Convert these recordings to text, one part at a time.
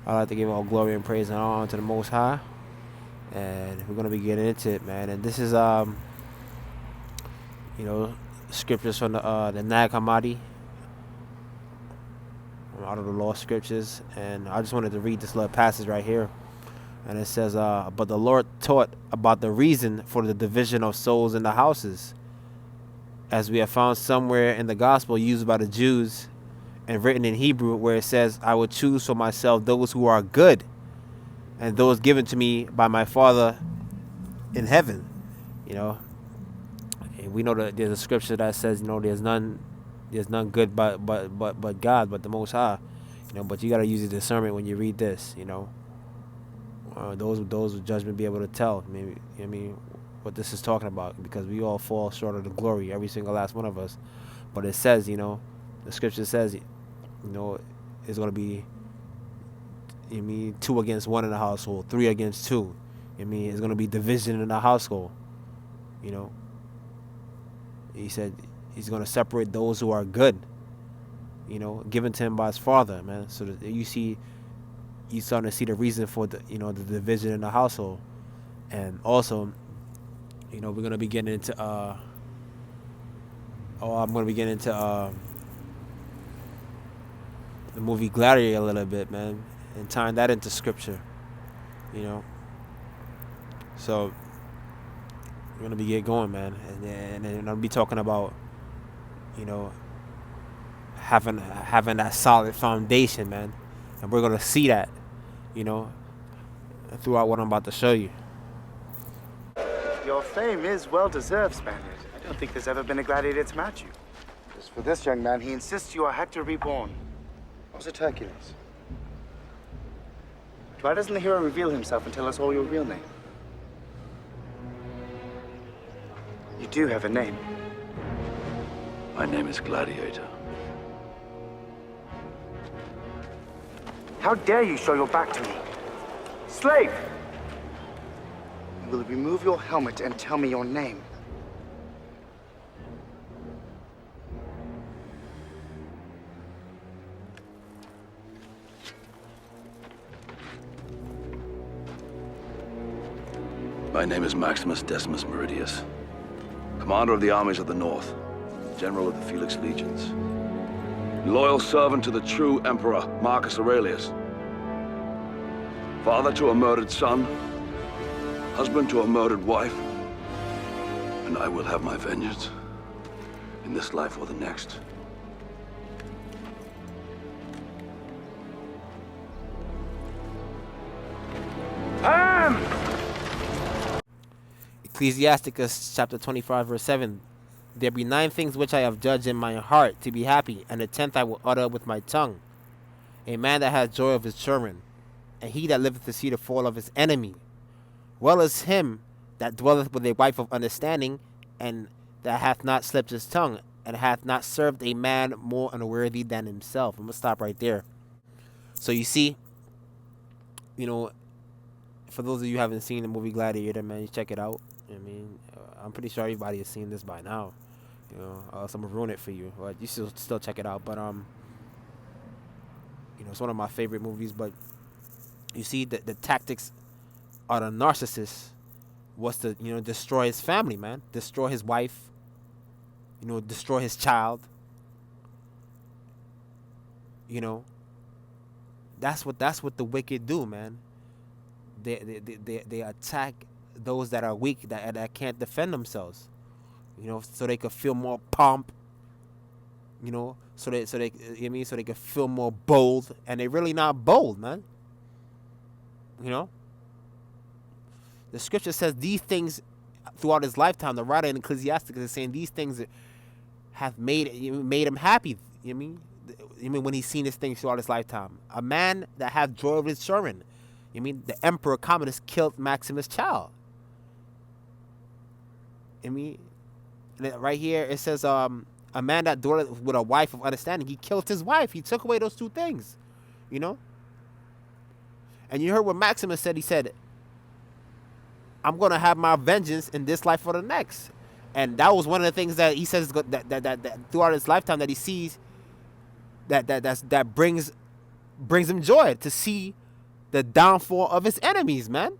I'd like to give all glory and praise and honor to the Most High, and we're gonna be getting into it, man. And this is you know, scriptures from the Nag Hammadi, out of the Law Scriptures, and I just wanted to read this little passage right here. And it says, "But the Lord taught about the reason for the division of souls in the houses, as we have found somewhere in the Gospel used by the Jews." And written in Hebrew, where it says, "I will choose for myself those who are good, and those given to me by my Father in heaven." You know, and we know that there's a scripture that says, there's none good but God, but the Most High. But you gotta use your discernment when you read this. Those with judgment be able to tell. What this is talking about, because we all fall short of the glory, every single last one of us. But it says, the scripture says, it's going to be, 2 against 1 in the household, 3 against 2. It's going to be division in the household. He said he's going to separate those who are good, given to him by his Father, man. So that you starting to see the reason for the division in the household. And also, we're going to be getting into, I'm going to be getting into, the movie Gladiator a little bit, man, and tying that into scripture, So we're gonna be get going, man, and then I'll be talking about, having that solid foundation, man, and we're gonna see that, throughout what I'm about to show you. Your fame is well deserved, Spaniard. I don't think there's ever been a gladiator to match you. As for this young man, he insists you are Hector reborn. Was it Hercules? Why doesn't the hero reveal himself and tell us all your real name? You do have a name. My name is Gladiator. How dare you show your back to me? Slave! You will remove your helmet and tell me your name. My name is Maximus Decimus Meridius, commander of the armies of the North, general of the Felix Legions, loyal servant to the true Emperor Marcus Aurelius, father to a murdered son, husband to a murdered wife, and I will have my vengeance in this life or the next. Ecclesiasticus chapter 25 verse 7. "There be 9 things which I have judged in my heart to be happy, and the 10th I will utter with my tongue. A man that has joy of his children, and he that liveth to see the fall of his enemy. Well is him that dwelleth with a wife of understanding, and that hath not slipped his tongue, and hath not served a man more unworthy than himself." I'm going to stop right there. So you see, for those of you who haven't seen the movie Gladiator, man, you check it out. I'm pretty sure everybody has seen this by now. So I'm gonna ruin it for you, but you should still check it out. But it's one of my favorite movies. But you see, the tactics of the narcissist was to destroy his family, man, destroy his wife, destroy his child. That's what the wicked do, man. They attack those that are weak, that can't defend themselves, so they could feel more pomp, so they could feel more bold, and they really not bold, man. The scripture says these things throughout his lifetime. The writer in Ecclesiasticus is saying these things have made him happy. When he's seen these things throughout his lifetime, a man that had joy of his children. The Emperor Commodus killed Maximus' child. Right here it says, a man that dwelleth with a wife of understanding, he killed his wife. He took away those 2 things, And you heard what Maximus said. He said, "I'm going to have my vengeance in this life or the next." And that was one of the things that he says that throughout his lifetime that he sees that brings him joy, to see the downfall of his enemies, man.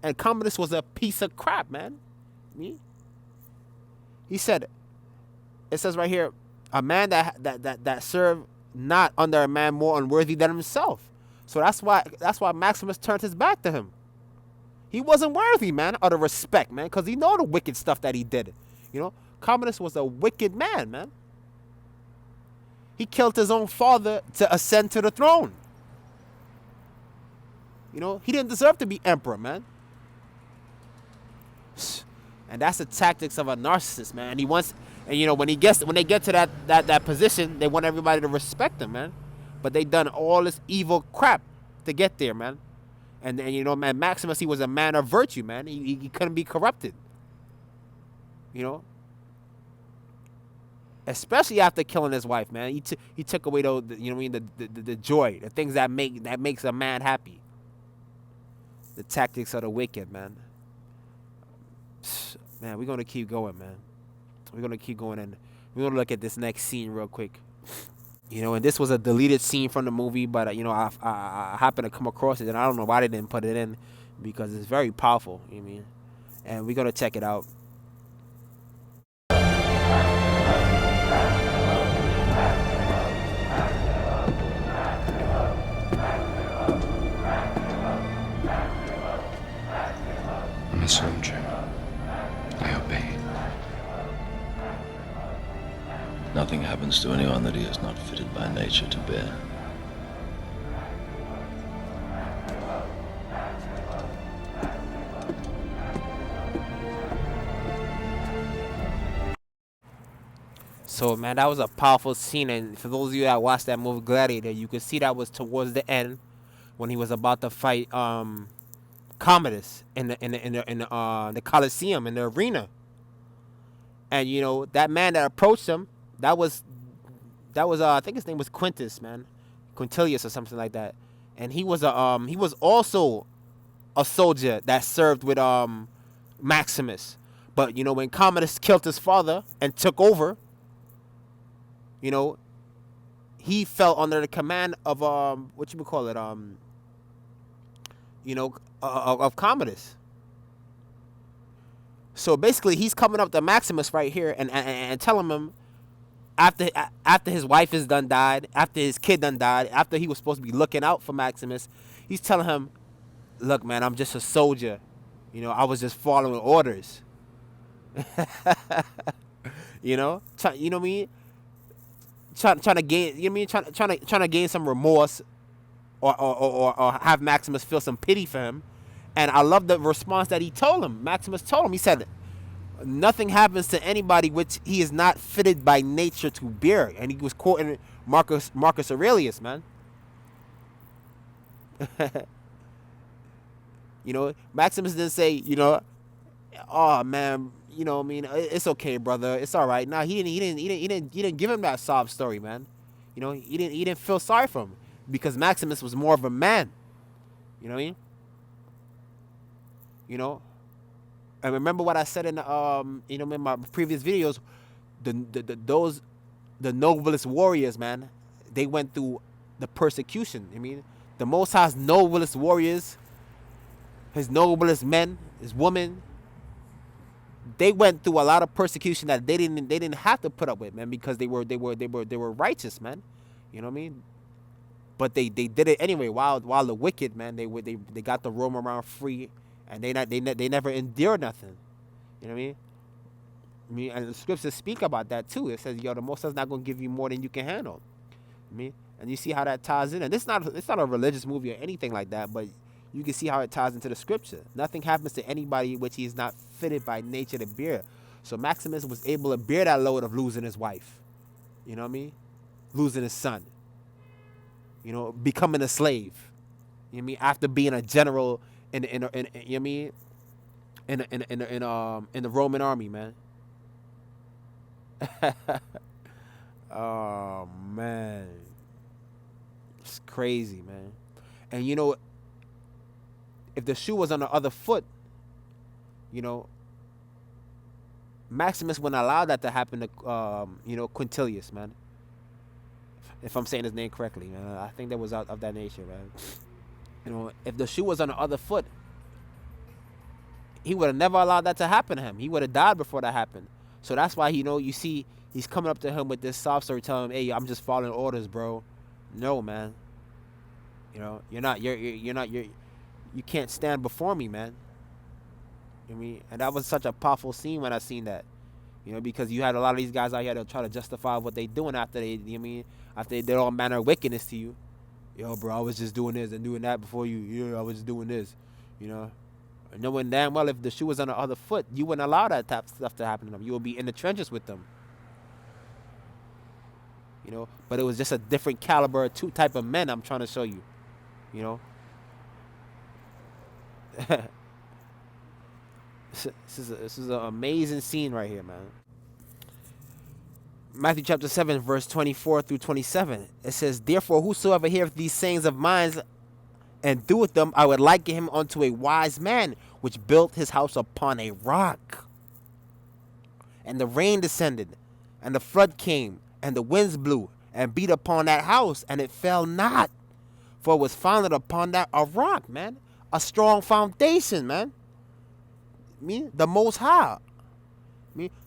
And Commodus was a piece of crap, man. Me. He said, it says right here, a man that served not under a man more unworthy than himself. So that's why Maximus turned his back to him. He wasn't worthy, man, of the respect, man, because he know the wicked stuff that he did. You know, Commodus was a wicked man, man. He killed his own father to ascend to the throne. You know, he didn't deserve to be emperor, man. And that's the tactics of a narcissist, man. And he wants, and you know, when they get to that position, they want everybody to respect him, man. But they done all this evil crap to get there, man. And you know, man, Maximus, he was a man of virtue, man. He couldn't be corrupted. You know, especially after killing his wife, man. He took away you know what I mean, the joy, the things that makes a man happy. The tactics of the wicked, man. Man, we're gonna keep going, man. We're gonna keep going, and we're gonna look at this next scene real quick. You know, and this was a deleted scene from the movie, but you know, I happened to come across it, and I don't know why they didn't put it in, because it's very powerful. You know what I mean? And we're gonna check it out. I'm a soldier. I obey. Nothing happens to anyone that he is not fitted by nature to bear. So, man, that was a powerful scene, and for those of you that watched that movie Gladiator, you could see that was towards the end when he was about to fight Commodus in the Colosseum, in the arena. And you know, that man that approached him, that was I think his name was Quintus, man, Quintilius or something like that. And he was also a soldier that served with Maximus. But you know, when Commodus killed his father and took over, you know, he fell under the command of what you would call it, you know, of Commodus. So basically, he's coming up to Maximus right here and telling him, after his wife is done died, after his kid done died, after he was supposed to be looking out for Maximus, he's telling him, look, man, I'm just a soldier. You know, I was just following orders. You know what I mean? Trying to gain, you know what I mean? Trying to gain some remorse, or have Maximus feel some pity for him. And I love the response that he told him. Maximus told him, he said, nothing happens to anybody which he is not fitted by nature to bear. And he was quoting Marcus Aurelius, man. You know, Maximus didn't say, you know, oh man, you know, I mean, it's okay, brother, it's all right. Nah, he didn't give him that sob story, man. You know, he didn't feel sorry for him, because Maximus was more of a man. You know what I mean? You know, and remember what I said in you know, in my previous videos, the noblest warriors, man, they went through the persecution. I mean, the Most High's noblest warriors, his noblest men, his women, they went through a lot of persecution that they didn't have to put up with, man, because they were righteous, man. You know what I mean? But they did it anyway. While the wicked, man, they got to roam around free. And they never endure nothing. You know what I mean, and the scriptures speak about that too. It says, yo, the Most High's not gonna give you more than you can handle. And you see how that ties in. And it's not a religious movie or anything like that, but you can see how it ties into the scripture. Nothing happens to anybody which he is not fitted by nature to bear. So Maximus was able to bear that load of losing his wife. You know what I mean? Losing his son. You know, becoming a slave. You know what I mean? After being a general in you know what I mean? In the Roman army, man. Oh man, it's crazy, man. And you know, if the shoe was on the other foot, you know, Maximus wouldn't allow that to happen to you know, Quintilius, man. If I'm saying his name correctly, man. I think that was out of that nature, man. You know, if the shoe was on the other foot, he would have never allowed that to happen to him. He would have died before that happened. So that's why, you know, you see he's coming up to him with this sob story, telling him, "Hey, I'm just following orders, bro." No, man. You know, you can't stand before me, man. You know what I mean? And that was such a powerful scene when I seen that. You know, because you had a lot of these guys out here that try to justify what they doing after they, you know what I mean, after they did all manner of wickedness to you. Yo, bro, I was just doing this and doing that before you. Yeah, I was just doing this. You know, knowing damn well if the shoe was on the other foot, you wouldn't allow that type of stuff to happen to them. You would be in the trenches with them. You know, but it was just a different caliber, two type of men I'm trying to show you. You know. This is an amazing scene right here, man. Matthew chapter 7, verse 24 through 27. It says, "Therefore, whosoever heareth these sayings of mine and doeth them, I would liken him unto a wise man, which built his house upon a rock. And the rain descended, and the flood came, and the winds blew, and beat upon that house, and it fell not. For it was founded upon a rock, man. A strong foundation, man. The Most High.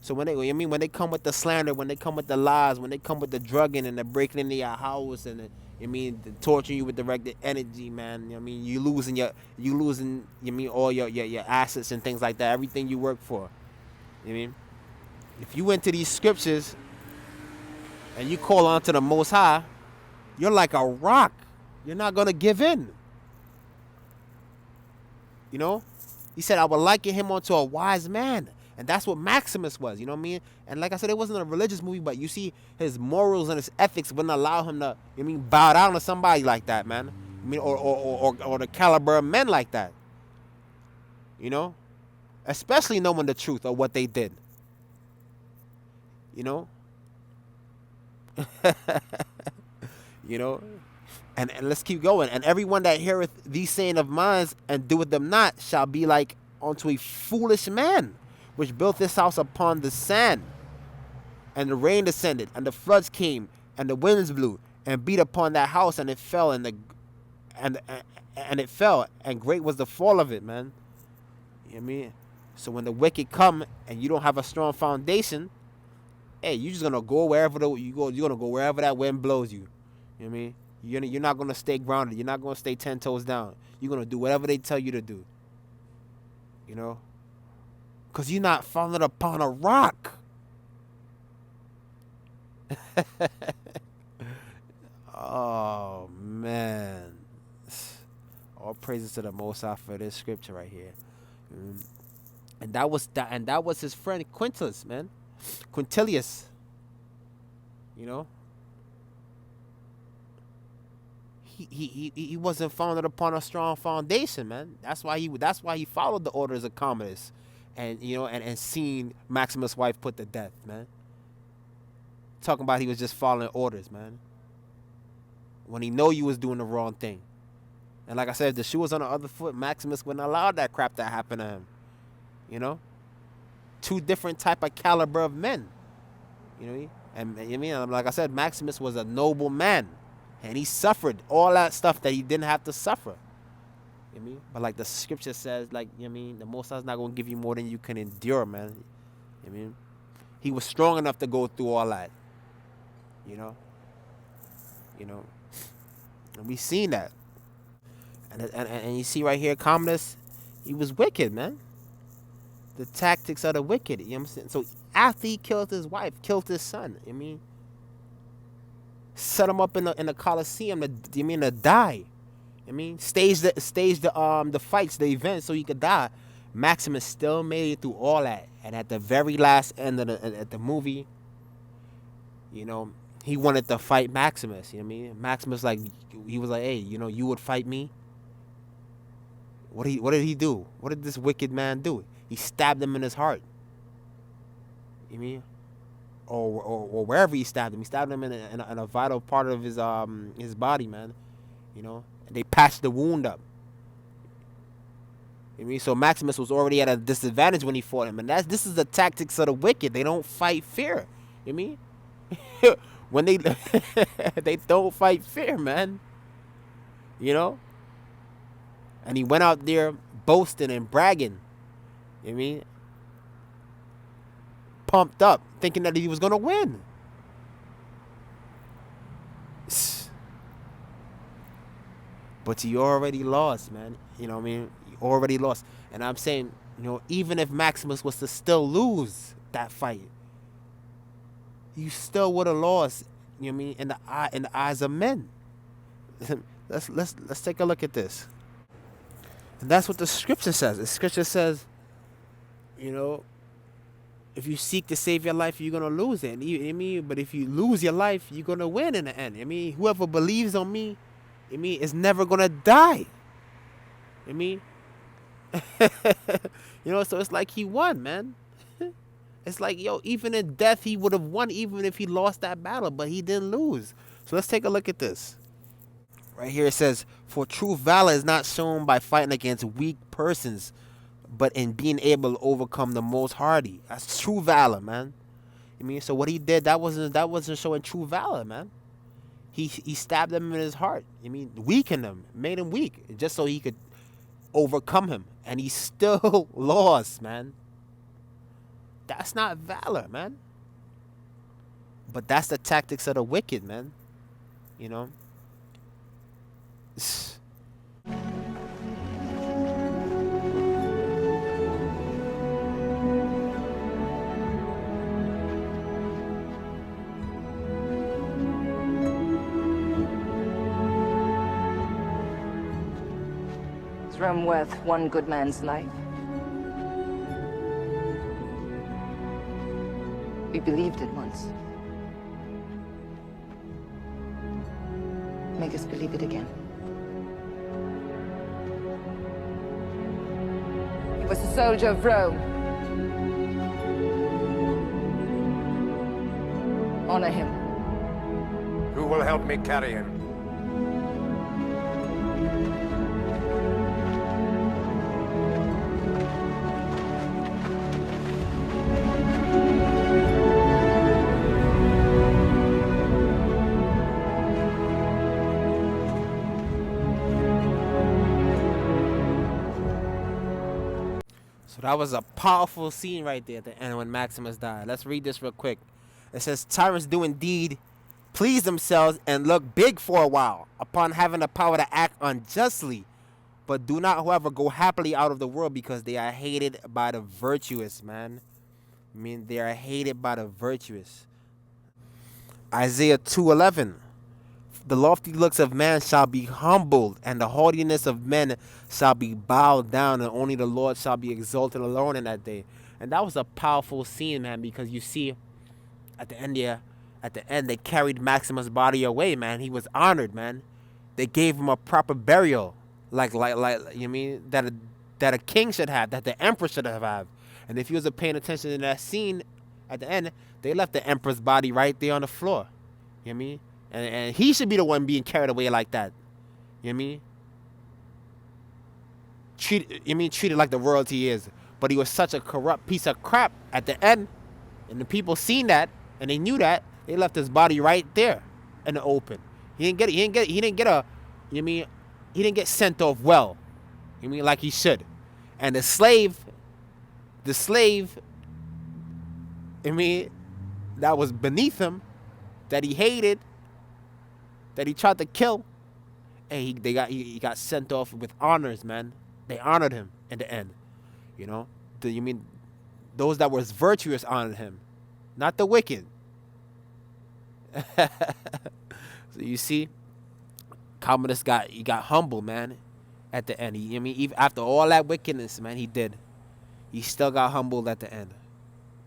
So when they come with the slander, when they come with the lies, when they come with the drugging and the breaking into your house and the torturing you with directed energy, man. You losing all your assets and things like that, everything you work for. If you went to these scriptures and you call on to the Most High, you're like a rock. You're not gonna give in. You know? He said, I would liken him unto a wise man. And that's what Maximus was, you know what I mean? And like I said, it wasn't a religious movie, but you see his morals and his ethics wouldn't allow him to, bow down to somebody like that, man. Or the caliber of men like that. You know? Especially knowing the truth of what they did. You know? You know? And let's keep going. And everyone that heareth these saying of mine and doeth them not shall be like unto a foolish man, which built this house upon the sand. And the rain descended, and the floods came, and the winds blew, and beat upon that house, and it fell, and it fell, and great was the fall of it, man. You know what I mean? So when the wicked come and you don't have a strong foundation, hey, you're just gonna go wherever you're gonna go wherever that wind blows you. You know what I mean? You're not going to stay grounded. You're not going to stay 10 toes down. You're going to do whatever they tell you to do. You know? Because you're not founded upon a rock. Oh, man. All praises to the Most High for this scripture right here. And that was his friend Quintus, man. Quintilius. You know? He wasn't founded upon a strong foundation, man. That's why he followed the orders of Commodus, and seen Maximus' wife put to death, man. Talking about he was just following orders, man. When he know you was doing the wrong thing, and like I said, if the shoe was on the other foot, Maximus wouldn't allow that crap to happen to him. You know, two different type of caliber of men. You know, and like I said, Maximus was a noble man. And he suffered all that stuff that he didn't have to suffer. You know what I mean? But like the scripture says, like, you know what I mean? The Most High's not going to give you more than you can endure, man. You know what I mean? He was strong enough to go through all that. You know? And we seen that. And you see right here, Commodus, he was wicked, man. The tactics of the wicked. You know what I'm saying? So after he killed his wife, killed his son, you know what I mean? Set him up in the Colosseum to die. Stage the fights, the events, so he could die. Maximus still made it through all that, and at the very last end of the movie, he wanted to fight Maximus. You know what I mean? Maximus he was like, hey, you would fight me. What did he do? What did this wicked man do? He stabbed him in his heart. You know what I mean? Or wherever he stabbed him. He stabbed him in a vital part of his body, man. And they patched the wound up. You know what I mean? So Maximus was already at a disadvantage when he fought him. And this is the tactics of the wicked. They don't fight fear. You know what I mean? When they don't fight fear, man. You know? And he went out there boasting and bragging. You know what I mean? Pumped up, thinking that he was going to win. But you already lost, man. You know what I mean? You already lost. And I'm saying, you know, even if Maximus was to still lose that fight, you still would have lost. You know what I mean? In the eyes of men. Let's take a look at this. And that's what the scripture says. The scripture says, you know, if you seek to save your life, you're gonna lose it. You know what I mean? But if you lose your life, you're gonna win in the end. I mean, whoever believes on me, I mean, is never gonna die. I mean, you know, so it's like he won, man. It's like, yo, even in death, he would have won even if he lost that battle, but he didn't lose. So let's take a look at this. Right here it says, for true valor is not shown by fighting against weak persons, but in being able to overcome the most hardy. That's true valor, man. I mean, so what he did, that wasn't showing true valor, man. He stabbed him in his heart. I mean, weakened him, made him weak, just so he could overcome him. And he still lost, man. That's not valor, man. But that's the tactics of the wicked, man. You know? Is Rome worth one good man's life? We believed it once. Make us believe it again. He was a soldier of Rome. Honor him. Who will help me carry him? So that was a powerful scene right there at the end when Maximus died. Let's read this real quick. It says, tyrants do indeed please themselves and look big for a while, upon having the power to act unjustly, but do not, however, go happily out of the world, because they are hated by the virtuous, man. I mean, they are hated by the virtuous. Isaiah 2:11. The lofty looks of man shall be humbled, and the haughtiness of men shall be bowed down, and only the Lord shall be exalted alone in that day. And that was a powerful scene, man, because you see, at the end, they carried Maximus' body away, man. He was honored, man. They gave him a proper burial, like you know what I mean, that a king should have, that the emperor should have. And if you was paying attention to that scene at the end, they left the emperor's body right there on the floor. You know what I mean? And he should be the one being carried away like that. You know what I mean? Treated like the royalty he is. But he was such a corrupt piece of crap at the end. And the people seen that, and they knew that. They left his body right there in the open. He didn't get a, you know what I mean? He didn't get sent off well. You know what I mean? Like he should. And the slave, I mean, that was beneath him, that he hated, that he tried to kill, and he got sent off with honors, man. They honored him in the end. You know? You mean those that was virtuous honored him, not the wicked. So you see, Commodus got humble, man, at the end. I mean, even after all that wickedness, man, he still got humbled at the end.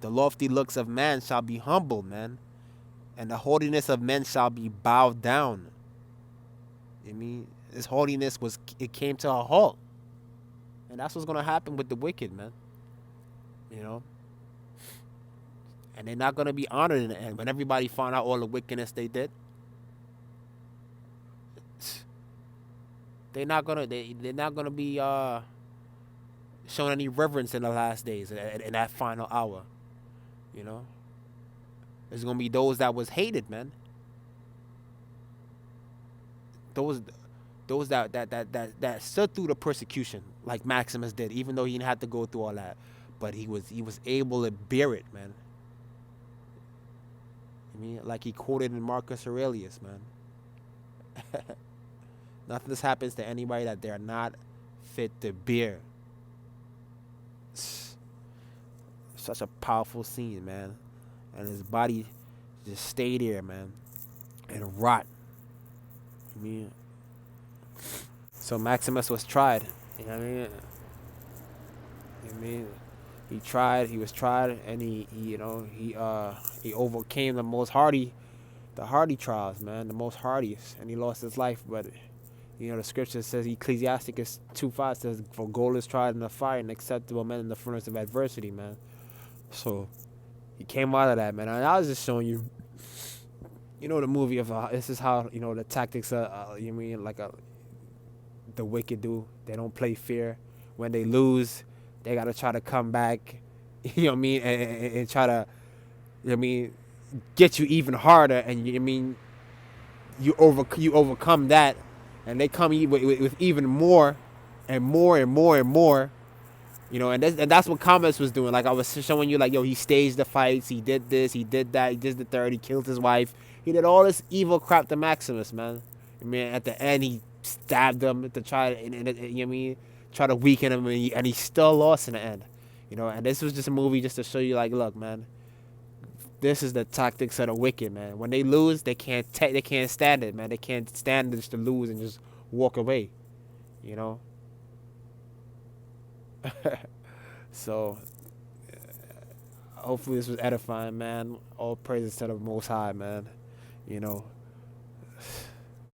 The lofty looks of man shall be humbled, man, and the haughtiness of men shall be bowed down. I mean, his haughtiness it came to a halt, and that's what's gonna happen with the wicked, man. You know. And they're not gonna be honored in the end when everybody found out all the wickedness they did. They're not gonna be showing any reverence in the last days, in that final hour. You know, there's gonna be those that was hated, man. Those those that stood through the persecution like Maximus did, even though he didn't have to go through all that, but he was able to bear it, man. I mean, like he quoted in Marcus Aurelius, man. Nothing happens to anybody that they're not fit to bear. Such a powerful scene, man. And his body just stayed there, man, and rot. I mean, so Maximus was tried. You know what I mean? He was tried, and he overcame the hardy trials, man, the most hardiest, and he lost his life. But the scripture says, Ecclesiasticus 2:5 says, "For gold is tried in the fire, and acceptable men in the furnace of adversity," man. So he came out of that, man. And I was just showing you, the movie of this is how the tactics the wicked do. They don't play fair. When they lose, they gotta try to come back. You know what I mean, and try to, get you even harder. And you overcome that, and they come with even more, and more and more and more. And that's what Commodus was doing. Like I was showing you, like, he staged the fights, he did this, he did that, he did the third, he killed his wife, he did all this evil crap to Maximus, man. At the end, he stabbed him to try, try to weaken him, and he still lost in the end. And this was just a movie just to show you, like, look, man, this is the tactics of the wicked, man. When they lose, they can't stand it, man. They can't stand just to lose and just walk away, So, hopefully this was edifying, man. All praises to the Most High, man.